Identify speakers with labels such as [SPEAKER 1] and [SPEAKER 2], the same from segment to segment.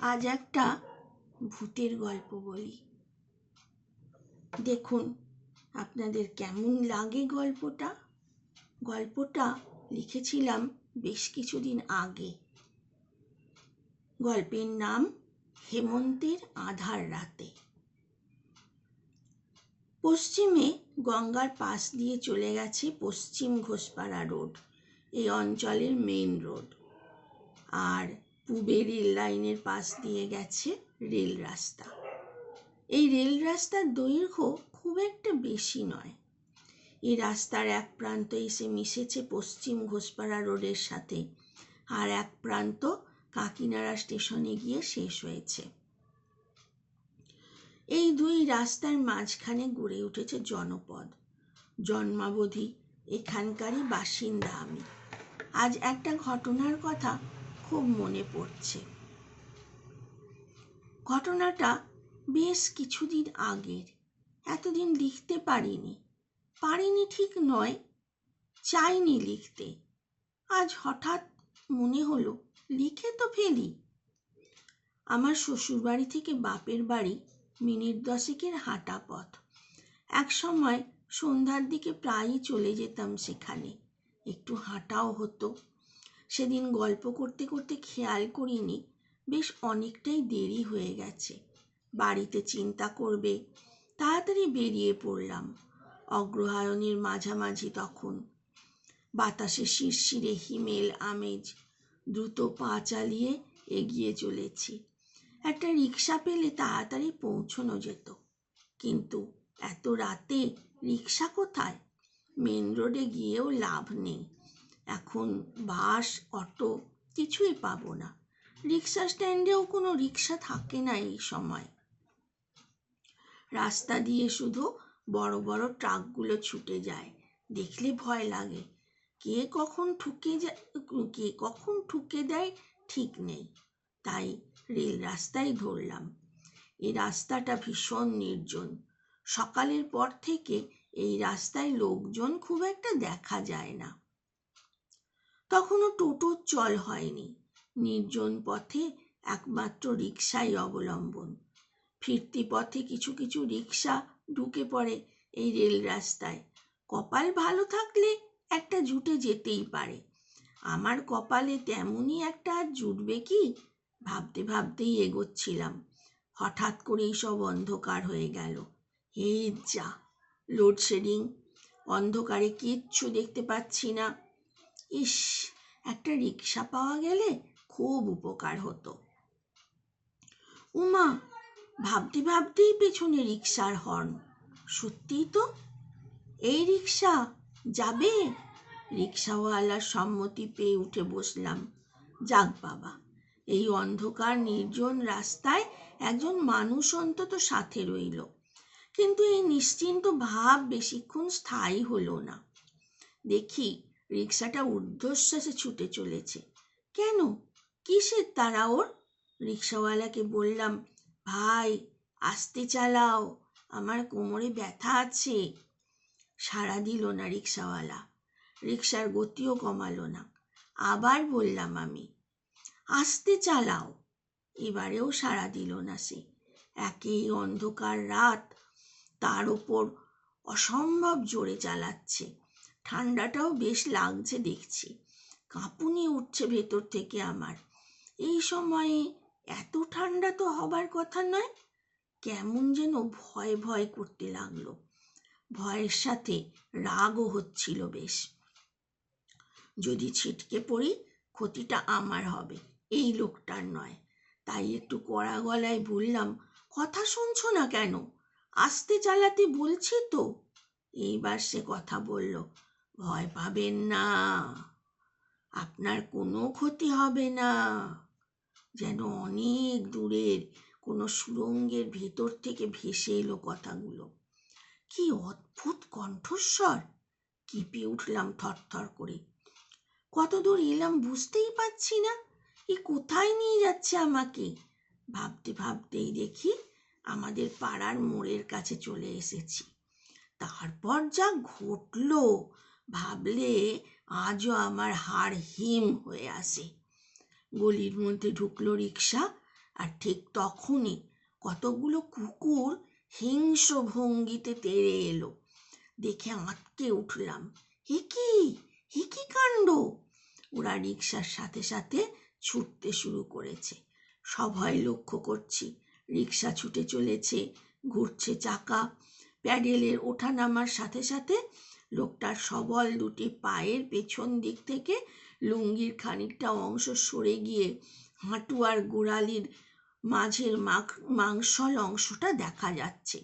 [SPEAKER 1] আজ একটা ভূতের গল্প বলি, দেখুন আপনাদের কেমন লাগে। গল্পটা লিখেছিলাম বেশ কিছুদিন আগে। গল্পের নাম হেমন্তের আধার রাতে। পশ্চিমে গঙ্গার পাশ দিয়ে চলে গেছে পশ্চিম ঘোষপাড়া রোড, এই অঞ্চলের মেইন রোড। আর পূবে রেল লাইনের পাশ দিয়ে গেছে রেল রাস্তা। এই রেল রাস্তার দৈর্ঘ্য খুব একটা বেশি নয়। এই রাস্তার এক প্রান্ত এসে মিশেছে পশ্চিম ঘোষপাড়া রোডের সাথে, আর এক প্রান্ত কাকিনাড়া স্টেশনে গিয়ে শেষ হয়েছে। এই দুই রাস্তার মাঝখানে গড়ে উঠেছে জনপদ। জন্মাবধি এখানকারই বাসিন্দা আমি। আজ একটা ঘটনার কথা খুব মনে পড়ছে। ঘটনাটা বেশ কিছুদিন আগের। এতদিন লিখতে পারিনি ঠিক নয়, চাইনি লিখতে। আজ হঠাৎ মনে হলো লিখে তো ফেলি। আমার শ্বশুরবাড়ি থেকে বাপের বাড়ি মিনিট 10 হাঁটা পথ। এক সময় সন্ধ্যার দিকে প্রায়ই চলে যেতাম সেখানে, একটু হাঁটাও হতো। সেদিন গল্প করতে করতে খেয়াল করিনি বেশ অনেকটাই দেরি হয়ে গেছে। বাড়িতে চিন্তা করবে, তাড়াতাড়ি বেরিয়ে পড়লাম। অগ্রহায়ণের মাঝামাঝি তখন। বাতাসে শিরশিরে হিমেল আমেজ। দ্রুত পা চালিয়ে এগিয়ে চলেছি। একটা রিক্সা পেলে তাড়াতাড়ি পৌঁছানো যেত, কিন্তু এত রাতে রিক্সা কোথায়? মেন রোডে গিয়েও লাভ নেই। এখন বাস, অটো কিছুই পাবো না। রিক্সা স্ট্যান্ডেও কোনো রিক্সা থাকে না এই সময়। রাস্তা দিয়ে শুধু বড় বড় ট্রাকগুলো ছুটে যায়, দেখলে ভয় লাগে। কে কখন ঠুকে দেয় ঠিক নেই। তাই রেল রাস্তায় ধরলাম। এই রাস্তাটা ভীষণ নির্জন। সকালের পর থেকে এই রাস্তায় লোকজন খুব একটা দেখা যায় না। তখনও টোটোর চল হয়নি। নির্জন পথে একমাত্র রিক্সাই অবলম্বন। ফিরতি পথে কিছু কিছু রিক্সা ঢুকে পড়ে এই রেল রাস্তায়। কপাল ভালো থাকলে একটা জুটে যেতেই পারে। আমার কপালে তেমনই একটা আজ জুটবে কি ভাবতে ভাবতেই এগোচ্ছিলাম। হঠাৎ করেই সব অন্ধকার হয়ে গেল। এই যা, লোডশেডিং! অন্ধকারে কিচ্ছু দেখতে পাচ্ছি না। ইস, একটা রিক্সা পাওয়া গেলে খুব উপকার হতো। উমা, ভাবতে ভাবতেই পেছনে রিক্সার হর্ন। সত্যিই তো, এই রিক্সা যাবে? রিক্সাওয়ালার সম্মতি পেয়ে উঠে বসলাম। যাক বাবা, এই অন্ধকার নির্জন রাস্তায় একজন মানুষ অন্তত সাথে রইল। কিন্তু এই নিশ্চিন্ত ভাব বেশিক্ষণ স্থায়ী হলো না। দেখি রিক্সাটা ঊর্ধ্বশ্বাসে ছুটে চলেছে। কেন, কিসের তাড়া ওর? রিক্সাওয়ালাকে বললাম, ভাই আস্তে চালাও, আমার কোমরে ব্যথা আছে। সাড়া দিল না রিক্সাওয়ালা। রিক্সার গতিও কমালো না। আবার বললাম আমি, আস্তে চালাও। এবারেও সাড়া দিল না সে। একেই অন্ধকার রাত, তার ওপর অসম্ভব জোরে চালাচ্ছে। ঠান্ডাটাও বেশ লাগছে দেখছি। কাঁপুনি উঠছে ভেতর থেকে আমার। এই সময়ে এত ঠান্ডা তো হবার কথা নয়। কেমন যেন ভয় ভয় করতে লাগলো। ভয়ের সাথে রাগও হচ্ছিল বেশ। যদি ছিটকে পড়ি ক্ষতিটা আমার হবে, এই লোকটার নয়। তাই একটু কড়া গলায় বললাম, কথা শুনছো না কেন? আস্তে চালাতে বলছি তো। এইবার সে কথা বলল, ভয় পাবেন না, আপনার কোনো ক্ষতি হবে না। যেন অনেক দূরের কোনো সুড়ঙ্গের ভেতর থেকে ভেসে এলো কথাগুলো। কি অদ্ভুত কণ্ঠস্বর! কেঁপে উঠলাম থরথর করে। কত দূর এলাম বুঝতেই পারছি না। এ কোথায় নিয়ে যাচ্ছে আমাকে? ভাবতে ভাবতেই দেখি আমাদের পাড়ার মোড়ের কাছে চলে এসেছি। তারপর যা ঘটলো ভাবলে আজও আমার হাড় হিম হয়ে আসে। গলির মধ্যে ঢুকলো রিক্সা, আর ঠিক তখনই কতগুলো কুকুর হিংস্র ভঙ্গিতে তেড়ে এলো। দেখে আঁতকে উঠলাম। এ কি কাণ্ড! ওরা রিক্সার সাথে সাথে ছুটতে শুরু করেছে। সবাই লক্ষ্য করছি, রিক্সা ছুটে চলেছে, ঘুরছে চাকা, প্যাডেলের ওঠানামার সাথে সাথে লোকটার সবল দুটি পায়ের পেছন দিক থেকে লুঙ্গির খানিকটা অংশ সরে গিয়ে হাঁটু আর গোড়ালির মাঝের মাংসল অংশটা দেখা যাচ্ছে।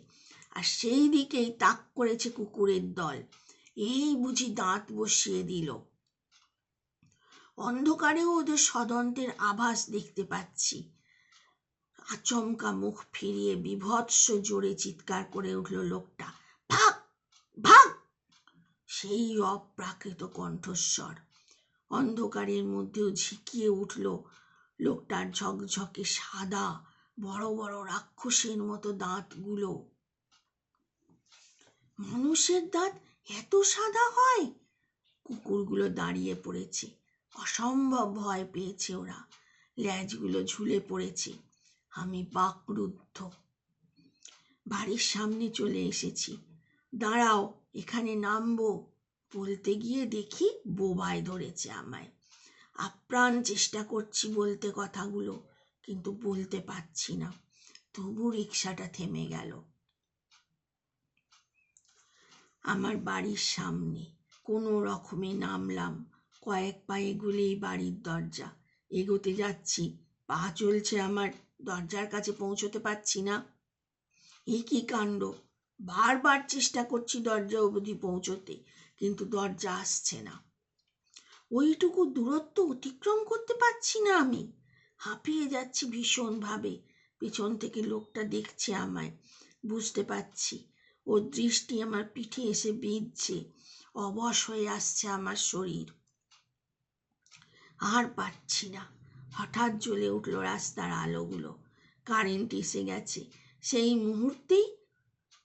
[SPEAKER 1] আর সেই দিকেই তাক করেছে কুকুরের দল। এই বুঝি দাঁত বসিয়ে দিল। অন্ধকারেও ওদের সদন্তের আভাস দেখতে পাচ্ছি। আচমকা মুখ ফিরিয়ে বীভৎস জোরে চিৎকার করে উঠল লোকটা, ভাগ ভাগ! সেই অপ্রাকৃত কণ্ঠস্বর। অন্ধকারের মধ্যেও ঝিকিয়ে উঠল লোকটার ঝকঝকে সাদা বড় বড় রাক্ষসের মতো দাঁতগুলো। মানুষের দাঁত এত সাদা হয়? কুকুরগুলো দাঁড়িয়ে পড়েছে, অসম্ভব ভয় পেয়েছে ওরা। ল্যাজগুলো ঝুলে পড়েছে। আমি বাকরুদ্ধ। বাড়ির সামনে চলে এসেছি। দাঁড়াও, এখানে নামবো বলতে গিয়ে দেখি বোবায় ধরেছে আমায়। আপ্রাণ চেষ্টা করছি বলতে কথাগুলো, কিন্তু বলতে পারছি না। তবু রিক্সাটা থেমে গেল। আমার বাড়ির সামনে কোনো রকমে নামলাম। কয়েক পা এগুলেই বাড়ির দরজা। এগোতে যাচ্ছি, পা চলছে আমার, দরজার কাছে পৌঁছতে পারছি না। এ কি কাণ্ড! বারবার চেষ্টা করছি দরজা অবধি পৌঁছতে, কিন্তু দরজা আসছে না। ওইটুকু দূরত্ব অতিক্রম করতে পারছি না আমি। হাঁপিয়ে যাচ্ছি ভীষণভাবে। পেছন থেকে লোকটা দেখছে আমায়। বুঝতে পারছি ওর দৃষ্টি আমার পিঠে এসে বিঁধছে। অবশ হয়ে আসছে আমার শরীর। আর পারছি না। হঠাৎ জ্বলে উঠল রাস্তার আলোগুলো। কারেন্ট এসে গেছে। সেই মুহূর্তেই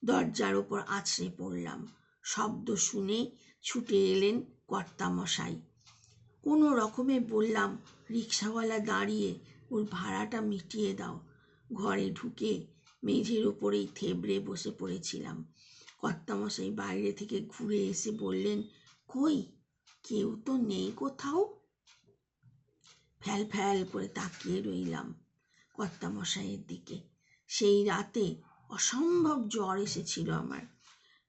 [SPEAKER 1] দরজার ওপর আছড়ে পড়লাম। শব্দ শুনে ছুটে এলেন কর্তামশাই। কোনো রকমে বললাম, রিক্সাওয়ালা দাঁড়িয়ে, ওর ভাড়াটা মিটিয়ে দাও। ঘরে ঢুকে মেঝের ওপরেই থেবড়ে বসে পড়েছিলাম। কর্তামশাই বাইরে থেকে ঘুরে এসে বললেন, কই, কেউ তো নেই কোথাও। ফ্যাল ফ্যাল করে তাকিয়ে রইলাম কর্তামশাইয়ের দিকে। সেই রাতে অসম্ভব জ্বর এসেছিল আমার।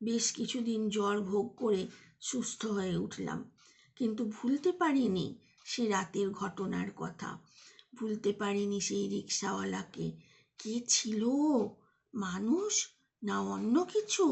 [SPEAKER 1] বেশ কিছুদিন জ্বর ভোগ করে সুস্থ হয়ে উঠলাম, কিন্তু ভুলতে পারিনি সে রাতের ঘটনার কথা। ভুলতে পারিনি সেই রিক্সাওয়ালাকে। কে ছিল, মানুষ না অন্য কিছু?